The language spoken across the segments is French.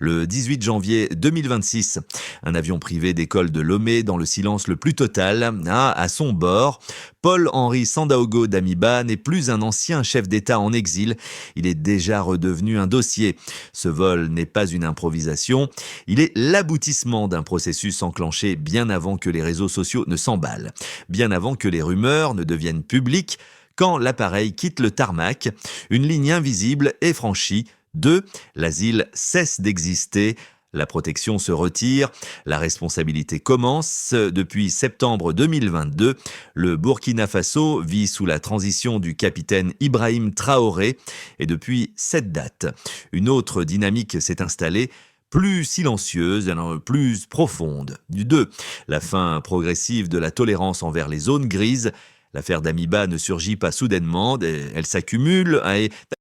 Le 18 janvier 2026, un avion privé décolle de Lomé dans le silence le plus total. À son bord, Paul-Henri Sandaogo Damiba n'est plus un ancien chef d'État en exil, il est déjà redevenu un dossier. Ce vol n'est pas une improvisation, il est l'aboutissement d'un processus enclenché bien avant que les réseaux sociaux ne s'emballent, bien avant que les rumeurs ne deviennent publiques. Quand l'appareil quitte le tarmac, une ligne invisible est franchie. 2. L'asile cesse d'exister. La protection se retire, la responsabilité commence. Depuis septembre 2022, le Burkina Faso vit sous la transition du capitaine Ibrahim Traoré et depuis cette date, une autre dynamique s'est installée, plus silencieuse, plus profonde. 2. La fin progressive de la tolérance envers les zones grises. L'affaire Damiba ne surgit pas soudainement, elle s'accumule.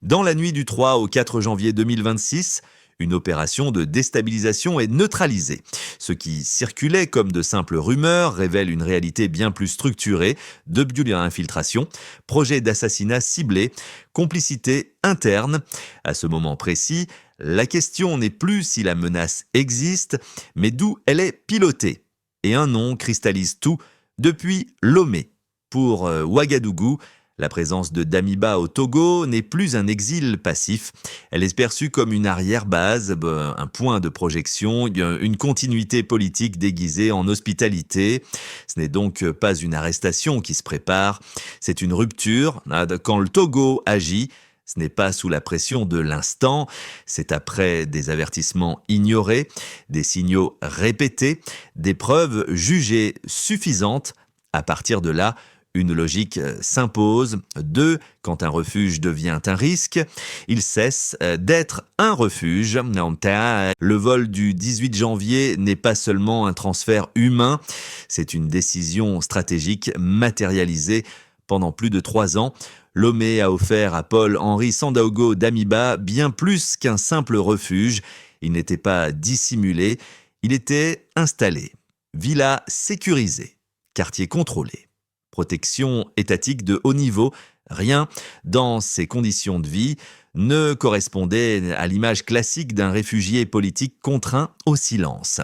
Dans la nuit du 3 au 4 janvier 2026, une opération de déstabilisation est neutralisée. Ce qui circulait comme de simples rumeurs révèle une réalité bien plus structurée, de infiltration, projet d'assassinat ciblé, complicité interne. À ce moment précis, la question n'est plus si la menace existe, mais d'où elle est pilotée. Et un nom cristallise tout, depuis Lomé. Pour Ouagadougou, la présence de Damiba au Togo n'est plus un exil passif. Elle est perçue comme une arrière-base, un point de projection, une continuité politique déguisée en hospitalité. Ce n'est donc pas une arrestation qui se prépare, c'est une rupture. Quand le Togo agit, ce n'est pas sous la pression de l'instant, c'est après des avertissements ignorés, des signaux répétés, des preuves jugées suffisantes. À partir de là, une logique s'impose. 2. Quand un refuge devient un risque, il cesse d'être un refuge. Le vol du 18 janvier n'est pas seulement un transfert humain, c'est une décision stratégique matérialisée pendant plus de 3 ans. Lomé a offert à Paul-Henri Sandaogo Damiba bien plus qu'un simple refuge. Il n'était pas dissimulé, il était installé. Villa sécurisée, quartier contrôlé. Protection étatique de haut niveau, rien dans ces conditions de vie ne correspondait à l'image classique d'un réfugié politique contraint au silence.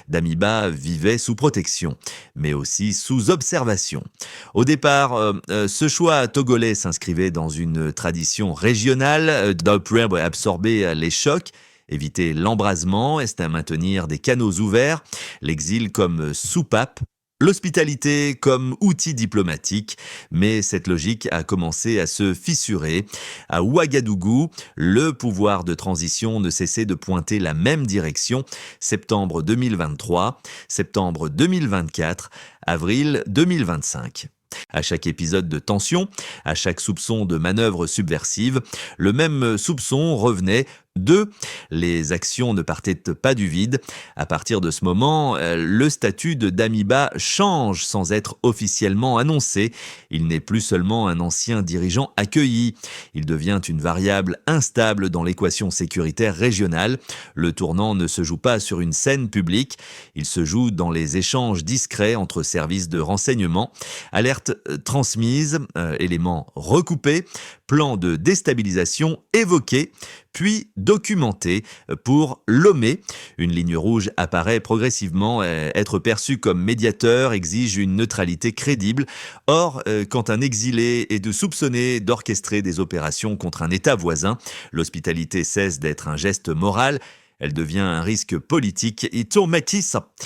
Damiba vivait sous protection, mais aussi sous observation. Au départ, ce choix togolais s'inscrivait dans une tradition régionale d'absorber les chocs, éviter l'embrasement, est à maintenir des canaux ouverts, l'exil comme soupape, l'hospitalité comme outil diplomatique, mais cette logique a commencé à se fissurer. À Ouagadougou, le pouvoir de transition ne cessait de pointer la même direction. Septembre 2023, septembre 2024, avril 2025. À chaque épisode de tension, à chaque soupçon de manœuvre subversive, le même soupçon revenait. 2. Les actions ne partaient pas du vide. À partir de ce moment, le statut de Damiba change sans être officiellement annoncé. Il n'est plus seulement un ancien dirigeant accueilli. Il devient une variable instable dans l'équation sécuritaire régionale. Le tournant ne se joue pas sur une scène publique. Il se joue dans les échanges discrets entre services de renseignement. Alertes transmises, éléments recoupés, plan de déstabilisation évoqué, puis documenté. Pour Lomé, une ligne rouge apparaît progressivement. Être perçu comme médiateur exige une neutralité crédible. Or, quand un exilé est soupçonné d'orchestrer des opérations contre un État voisin, l'hospitalité cesse d'être un geste moral. Elle devient un risque politique.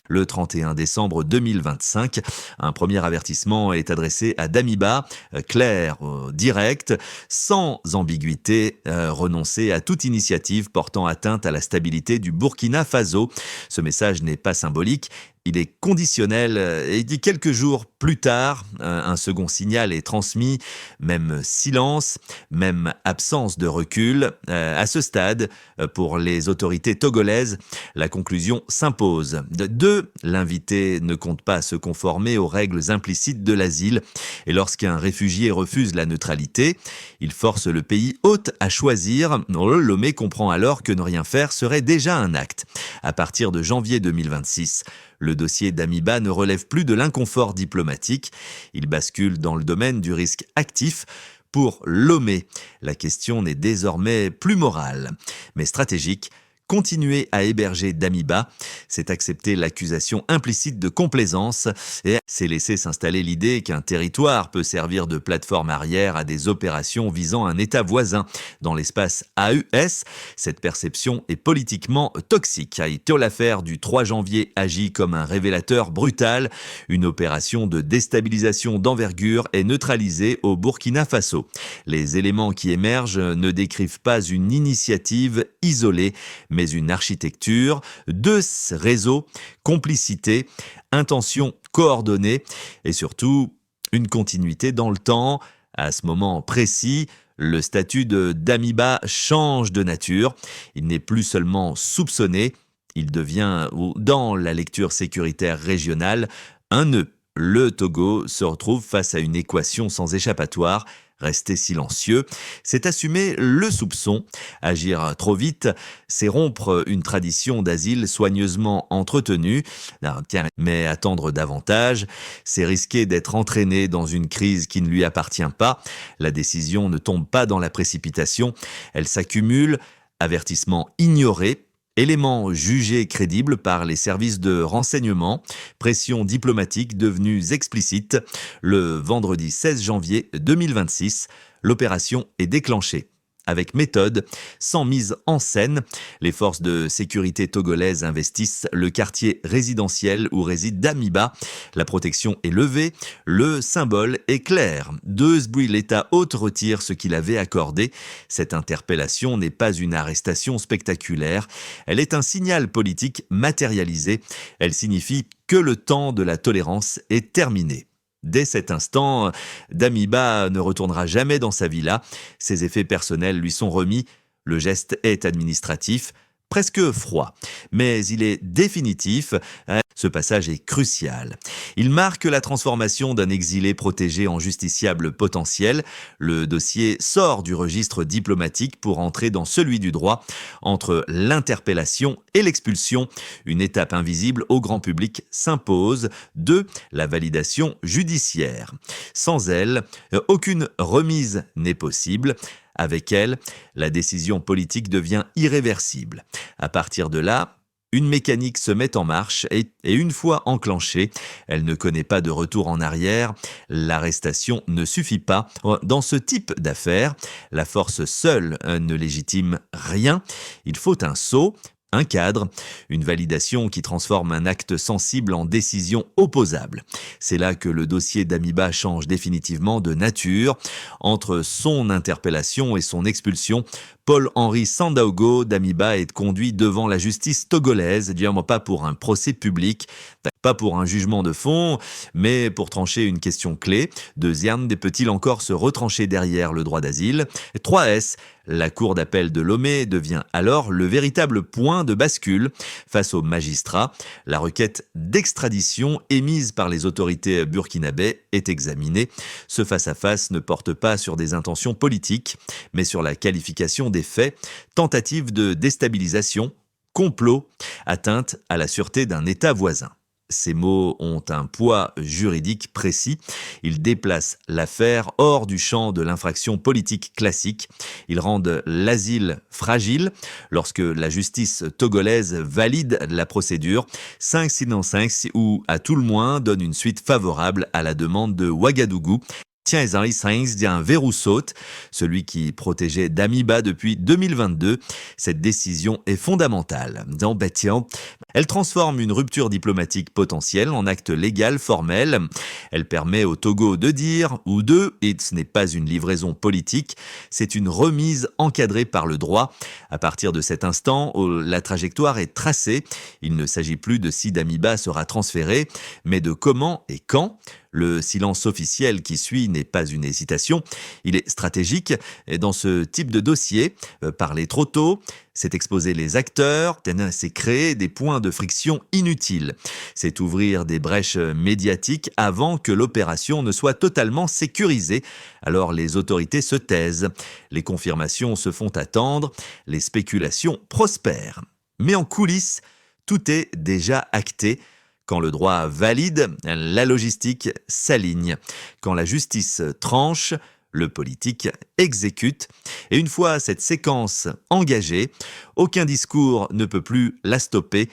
Le 31 décembre 2025, un premier avertissement est adressé à Damiba, clair, direct, sans ambiguïté, renoncer à toute initiative portant atteinte à la stabilité du Burkina Faso. Ce message n'est pas symbolique, il est conditionnel et quelques jours plus tard, un second signal est transmis, même silence, même absence de recul. À ce stade, pour les autorités togolaises, la conclusion s'impose. 2. L'invité ne compte pas se conformer aux règles implicites de l'asile et lorsqu'un réfugié refuse la neutralité, il force le pays hôte à choisir. Lomé comprend alors que ne rien faire serait déjà un acte. À partir de janvier 2026, le dossier Damiba ne relève plus de l'inconfort diplomatique, il bascule dans le domaine du risque actif. Pour Lomé, la question n'est désormais plus morale, mais stratégique. continuer à héberger Damiba, c'est accepter l'accusation implicite de complaisance et c'est laisser s'installer l'idée qu'un territoire peut servir de plateforme arrière à des opérations visant un État voisin. Dans l'espace AES, cette perception est politiquement toxique. L'affaire du 3 janvier agit comme un révélateur brutal. Une opération de déstabilisation d'envergure est neutralisée au Burkina Faso. Les éléments qui émergent ne décrivent pas une initiative isolée, mais une architecture, deux réseaux, complicité, intention coordonnée et surtout une continuité dans le temps. À ce moment précis, le statut de Damiba change de nature. Il n'est plus seulement soupçonné, il devient, dans la lecture sécuritaire régionale, un nœud. Le Togo se retrouve face à une équation sans échappatoire. Rester silencieux, c'est assumer le soupçon. Agir trop vite, c'est rompre une tradition d'asile soigneusement entretenue. Mais attendre davantage, c'est risquer d'être entraîné dans une crise qui ne lui appartient pas. La décision ne tombe pas dans la précipitation, elle s'accumule. Avertissement ignoré, éléments jugés crédibles par les services de renseignement, pression diplomatique devenue explicite. Le vendredi 16 janvier 2026, l'opération est déclenchée. Avec méthode, sans mise en scène, les forces de sécurité togolaises investissent le quartier résidentiel où réside Damiba. La protection est levée, le symbole est clair. De Sbuy, l'État hôte retire ce qu'il avait accordé. Cette interpellation n'est pas une arrestation spectaculaire, elle est un signal politique matérialisé. Elle signifie que le temps de la tolérance est terminé. Dès cet instant, Damiba ne retournera jamais dans sa villa. Ses effets personnels lui sont remis. Le geste est administratif, presque froid, mais il est définitif. Ce passage est crucial. Il marque la transformation d'un exilé protégé en justiciable potentiel. Le dossier sort du registre diplomatique pour entrer dans celui du droit. Entre l'interpellation et l'expulsion, une étape invisible au grand public s'impose. 2. La validation judiciaire. Sans elle, aucune remise n'est possible. Avec elle, la décision politique devient irréversible. À partir de là, une mécanique se met en marche et une fois enclenchée, elle ne connaît pas de retour en arrière. L'arrestation ne suffit pas. Dans ce type d'affaires, la force seule ne légitime rien. Il faut un sceau, un cadre, une validation qui transforme un acte sensible en décision opposable. C'est là que le dossier Damiba change définitivement de nature. Entre son interpellation et son expulsion, Paul-Henri Sandaogo Damiba est conduit devant la justice togolaise, pas pour un procès public, pas pour un jugement de fond, mais pour trancher une question clé. Deuxième, peut-il encore se retrancher derrière le droit d'asile ? 3S, la cour d'appel de Lomé devient alors le véritable point de bascule face aux magistrats. La requête d'extradition émise par les autorités burkinabais est examinée. Ce face-à-face ne porte pas sur des intentions politiques, mais sur la qualification des faits, tentative de déstabilisation, complot, atteinte à la sûreté d'un État voisin. Ces mots ont un poids juridique précis. Ils déplacent l'affaire hors du champ de l'infraction politique classique. Ils rendent l'asile fragile. Lorsque la justice togolaise valide la procédure, 5-6 ou à tout le moins donne une suite favorable à la demande de Ouagadougou. Un verrou saute, celui qui protégeait Damiba depuis 2022. Cette décision est fondamentale. Elle transforme une rupture diplomatique potentielle en acte légal formel. Elle permet au Togo de dire ou de, et ce n'est pas une livraison politique, c'est une remise encadrée par le droit. À partir de cet instant, la trajectoire est tracée. Il ne s'agit plus de si Damiba sera transféré, mais de comment et quand. Le silence officiel qui suit n'est pas une hésitation, il est stratégique. Et dans ce type de dossier, parler trop tôt, c'est exposer les acteurs, c'est créer des points de friction inutiles. C'est ouvrir des brèches médiatiques avant que l'opération ne soit totalement sécurisée. Alors les autorités se taisent, les confirmations se font attendre, les spéculations prospèrent. Mais en coulisses, tout est déjà acté. Quand le droit valide, la logistique s'aligne. Quand la justice tranche, le politique exécute. Et une fois cette séquence engagée, aucun discours ne peut plus la stopper.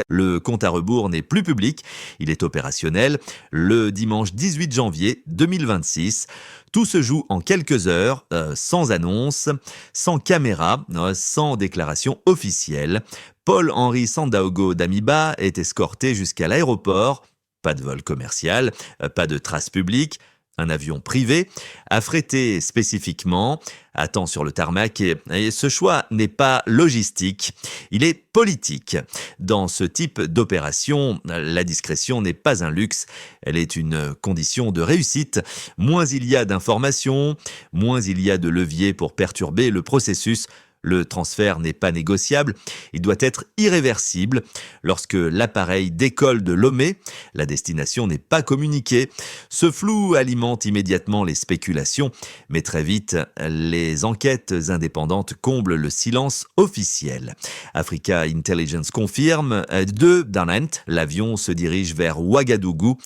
Le compte à rebours n'est plus public, il est opérationnel le dimanche 18 janvier 2026. Tout se joue en quelques heures, sans annonce, sans caméra, sans déclaration officielle. Paul-Henri Sandaogo Damiba est escorté jusqu'à l'aéroport. Pas de vol commercial, pas de traces publiques. Un avion privé, affrété spécifiquement, attend sur le tarmac et ce choix n'est pas logistique, il est politique. Dans ce type d'opération, la discrétion n'est pas un luxe, elle est une condition de réussite. Moins il y a d'informations, moins il y a de leviers pour perturber le processus. Le transfert n'est pas négociable, il doit être irréversible. Lorsque l'appareil décolle de Lomé, la destination n'est pas communiquée. Ce flou alimente immédiatement les spéculations, mais très vite, les enquêtes indépendantes comblent le silence officiel. Africa Intelligence confirme, de Danant, l'avion se dirige vers Ouagadougou.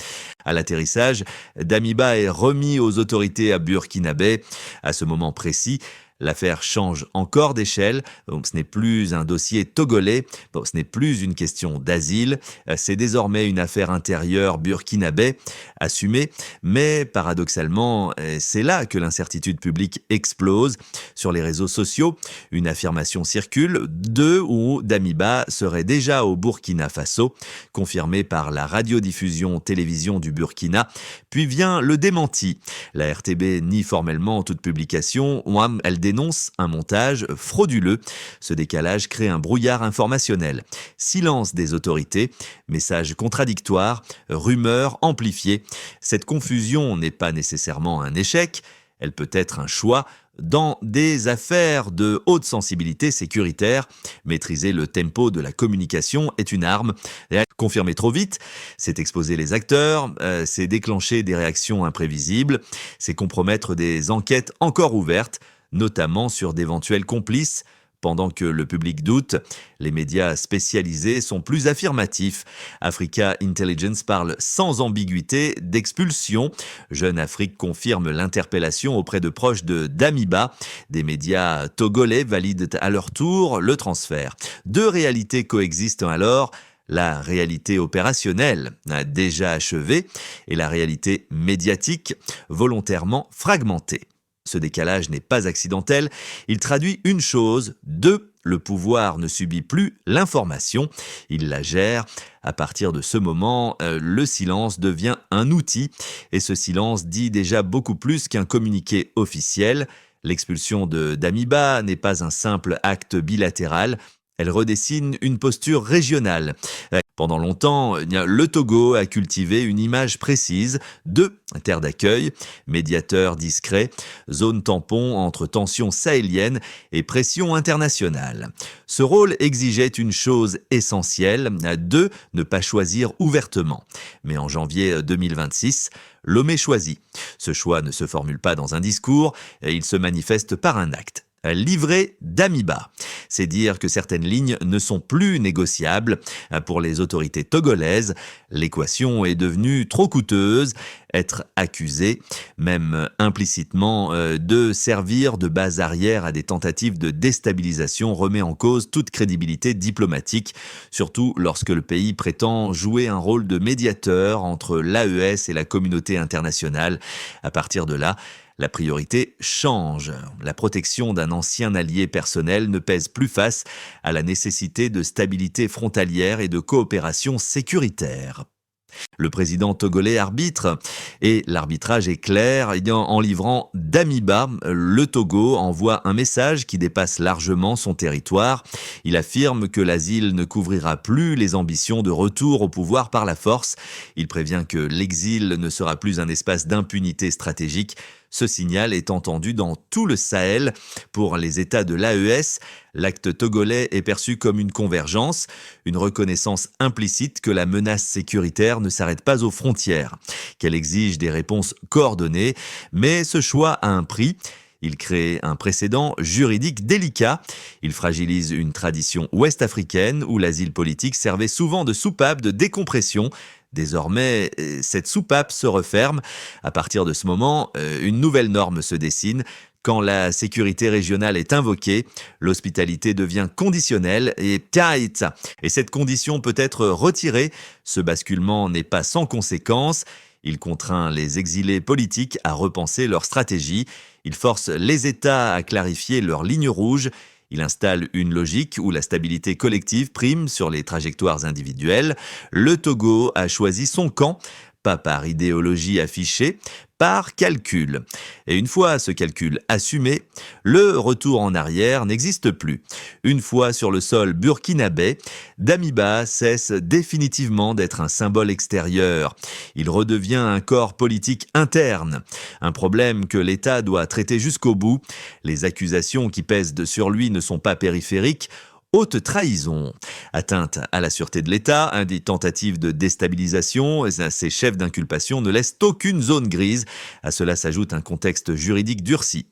À l'atterrissage, Damiba est remis aux autorités à Burkinabé. À ce moment précis, l'affaire change encore d'échelle. Ce n'est plus un dossier togolais, ce n'est plus une question d'asile, c'est désormais une affaire intérieure burkinabé, assumée, mais paradoxalement, c'est là que l'incertitude publique explose. Sur les réseaux sociaux, une affirmation circule où Damiba serait déjà au Burkina Faso, confirmée par la radiodiffusion-télévision du Burkina, puis vient le démenti. La RTB nie formellement toute publication, elle dénonce un montage frauduleux. Ce décalage crée un brouillard informationnel. Silence des autorités, messages contradictoires, rumeurs amplifiées. Cette confusion n'est pas nécessairement un échec, elle peut être un choix. Dans des affaires de haute sensibilité sécuritaire, maîtriser le tempo de la communication est une arme. Confirmer trop vite, c'est exposer les acteurs, c'est déclencher des réactions imprévisibles, c'est compromettre des enquêtes encore ouvertes, notamment sur d'éventuels complices. Pendant que le public doute, les médias spécialisés sont plus affirmatifs. Africa Intelligence parle sans ambiguïté d'expulsion. Jeune Afrique confirme l'interpellation auprès de proches de Damiba. Des médias togolais valident à leur tour le transfert. Deux réalités coexistent alors. La réalité opérationnelle, déjà achevée, et la réalité médiatique, volontairement fragmentée. Ce décalage n'est pas accidentel, il traduit une chose, le pouvoir ne subit plus l'information, il la gère. À partir de ce moment, le silence devient un outil, et ce silence dit déjà beaucoup plus qu'un communiqué officiel. L'expulsion de Damiba n'est pas un simple acte bilatéral, elle redessine une posture régionale. Pendant longtemps, le Togo a cultivé une image précise de terre d'accueil, médiateur discret, zone tampon entre tensions sahéliennes et pression internationale. Ce rôle exigeait une chose essentielle, ne pas choisir ouvertement. Mais en janvier 2026, Lomé choisit. Ce choix ne se formule pas dans un discours, il se manifeste par un acte. Livrer Damiba. C'est dire que certaines lignes ne sont plus négociables. Pour les autorités togolaises, l'équation est devenue trop coûteuse. Être accusé, même implicitement, de servir de base arrière à des tentatives de déstabilisation remet en cause toute crédibilité diplomatique, surtout lorsque le pays prétend jouer un rôle de médiateur entre l'AES et la communauté internationale. À partir de là, la priorité change. La protection d'un ancien allié personnel ne pèse plus face à la nécessité de stabilité frontalière et de coopération sécuritaire. Le président togolais arbitre et l'arbitrage est clair. En livrant Damiba, le Togo envoie un message qui dépasse largement son territoire. Il affirme que l'asile ne couvrira plus les ambitions de retour au pouvoir par la force. Il prévient que l'exil ne sera plus un espace d'impunité stratégique. Ce signal est entendu dans tout le Sahel. Pour les États de l'AES, l'acte togolais est perçu comme une convergence, une reconnaissance implicite que la menace sécuritaire ne s'arrête pas aux frontières, qu'elle exige des réponses coordonnées, mais ce choix a un prix. Il crée un précédent juridique délicat. Il fragilise une tradition ouest-africaine où l'asile politique servait souvent de soupape de décompression. Désormais, cette soupape se referme. À partir de ce moment, une nouvelle norme se dessine. Quand la sécurité régionale est invoquée, l'hospitalité devient conditionnelle et tight. Et cette condition peut être retirée. Ce basculement n'est pas sans conséquences. Il contraint les exilés politiques à repenser leur stratégie. Il force les États à clarifier leurs lignes rouges. Il installe une logique où la stabilité collective prime sur les trajectoires individuelles. Le Togo a choisi son camp, pas par idéologie affichée, par calcul. Et une fois ce calcul assumé, le retour en arrière n'existe plus. Une fois sur le sol burkinabé, Damiba cesse définitivement d'être un symbole extérieur. Il redevient un corps politique interne, un problème que l'État doit traiter jusqu'au bout. Les accusations qui pèsent sur lui ne sont pas périphériques. Haute trahison, atteinte à la sûreté de l'État, des tentatives de déstabilisation, ces chefs d'inculpation ne laissent aucune zone grise. À cela s'ajoute un contexte juridique durci.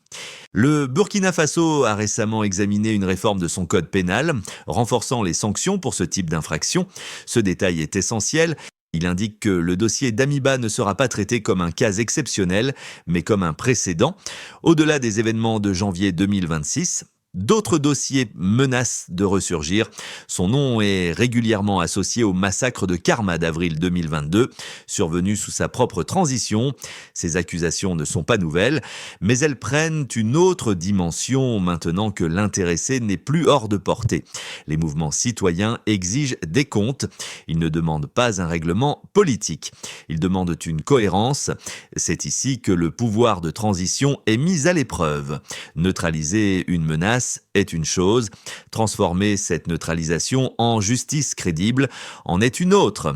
Le Burkina Faso a récemment examiné une réforme de son code pénal, renforçant les sanctions pour ce type d'infraction. Ce détail est essentiel. Il indique que le dossier Damiba ne sera pas traité comme un cas exceptionnel, mais comme un précédent. Au-delà des événements de janvier 2026, d'autres dossiers menacent de ressurgir. Son nom est régulièrement associé au massacre de Karma d'avril 2022, survenu sous sa propre transition. Ces accusations ne sont pas nouvelles, mais elles prennent une autre dimension maintenant que l'intéressé n'est plus hors de portée. Les mouvements citoyens exigent des comptes. Ils ne demandent pas un règlement politique. Ils demandent une cohérence. C'est ici que le pouvoir de transition est mis à l'épreuve. Neutraliser une menace est une chose, transformer cette neutralisation en justice crédible en est une autre.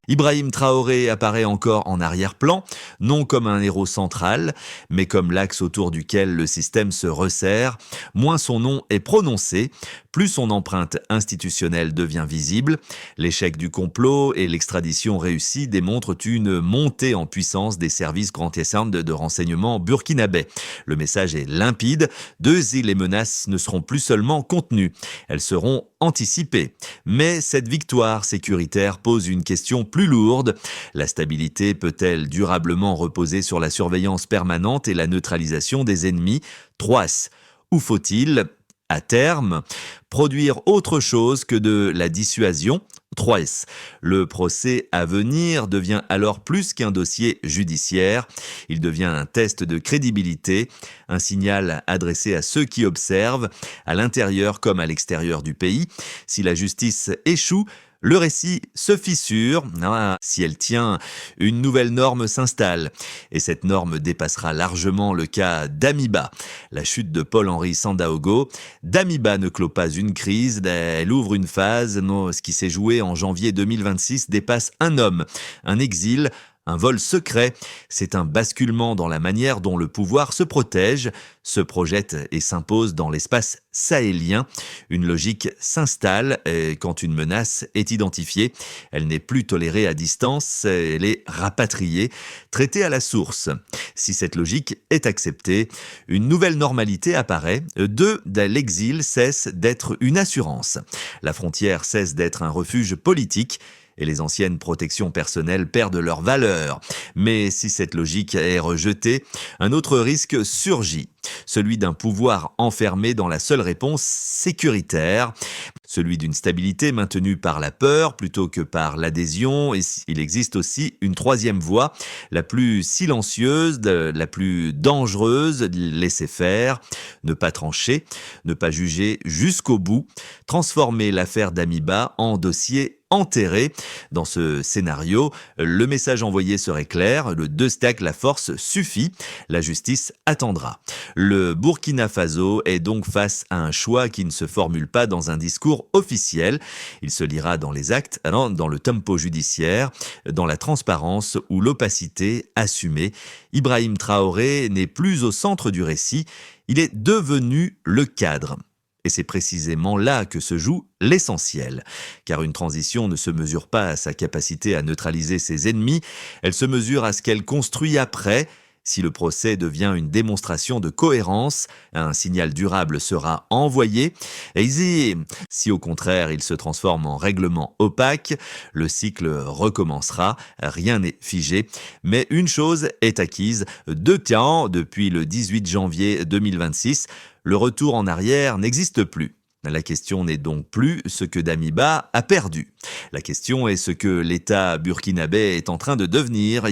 Ibrahim Traoré apparaît encore en arrière-plan, non comme un héros central, mais comme l'axe autour duquel le système se resserre. Moins son nom est prononcé, plus son empreinte institutionnelle devient visible. L'échec du complot et l'extradition réussie démontrent une montée en puissance des services clandestins de renseignement burkinabais. Le message est limpide, les menaces ne seront plus seulement contenues, elles seront anticipées. Mais cette victoire sécuritaire pose une question plus lourde. La stabilité peut-elle durablement reposer sur la surveillance permanente et la neutralisation des ennemis? Ou faut-il, à terme, produire autre chose que de la dissuasion? Le procès à venir devient alors plus qu'un dossier judiciaire. Il devient un test de crédibilité, un signal adressé à ceux qui observent, à l'intérieur comme à l'extérieur du pays. Si la justice échoue, le récit se fissure. Si elle tient, une nouvelle norme s'installe. Et cette norme dépassera largement le cas Damiba. La chute de Paul-Henri Sandaogo. Damiba ne clôt pas une crise, elle ouvre une phase. Ce qui s'est joué en janvier 2026 dépasse un homme, un exil, un vol secret. C'est un basculement dans la manière dont le pouvoir se protège, se projette et s'impose dans l'espace sahélien. Une logique s'installe quand une menace est identifiée. Elle n'est plus tolérée à distance, elle est rapatriée, traitée à la source. Si cette logique est acceptée, une nouvelle normalité apparaît. L'exil cesse d'être une assurance. La frontière cesse d'être un refuge politique. Et les anciennes protections personnelles perdent leur valeur. Mais si cette logique est rejetée, un autre risque surgit, celui d'un pouvoir enfermé dans la seule réponse sécuritaire, celui d'une stabilité maintenue par la peur plutôt que par l'adhésion. Et il existe aussi une troisième voie, la plus silencieuse, la plus dangereuse, laisser faire, ne pas trancher, ne pas juger jusqu'au bout, transformer l'affaire Damiba en dossier enterré. Dans ce scénario, le message envoyé serait clair, le la force suffit, la justice attendra. Le Burkina Faso est donc face à un choix qui ne se formule pas dans un discours officiel, il se lira dans les actes, dans le tempo judiciaire, dans la transparence ou l'opacité assumée. Ibrahim Traoré n'est plus au centre du récit, il est devenu le cadre. Et c'est précisément là que se joue l'essentiel. Car une transition ne se mesure pas à sa capacité à neutraliser ses ennemis, elle se mesure à ce qu'elle construit après. Si le procès devient une démonstration de cohérence, un signal durable sera envoyé. Si au contraire il se transforme en règlement opaque, le cycle recommencera. Rien n'est figé. Mais une chose est acquise, de temps, depuis le 18 janvier 2026, le retour en arrière n'existe plus. La question n'est donc plus ce que Damiba a perdu. La question est ce que l'État burkinabé est en train de devenir.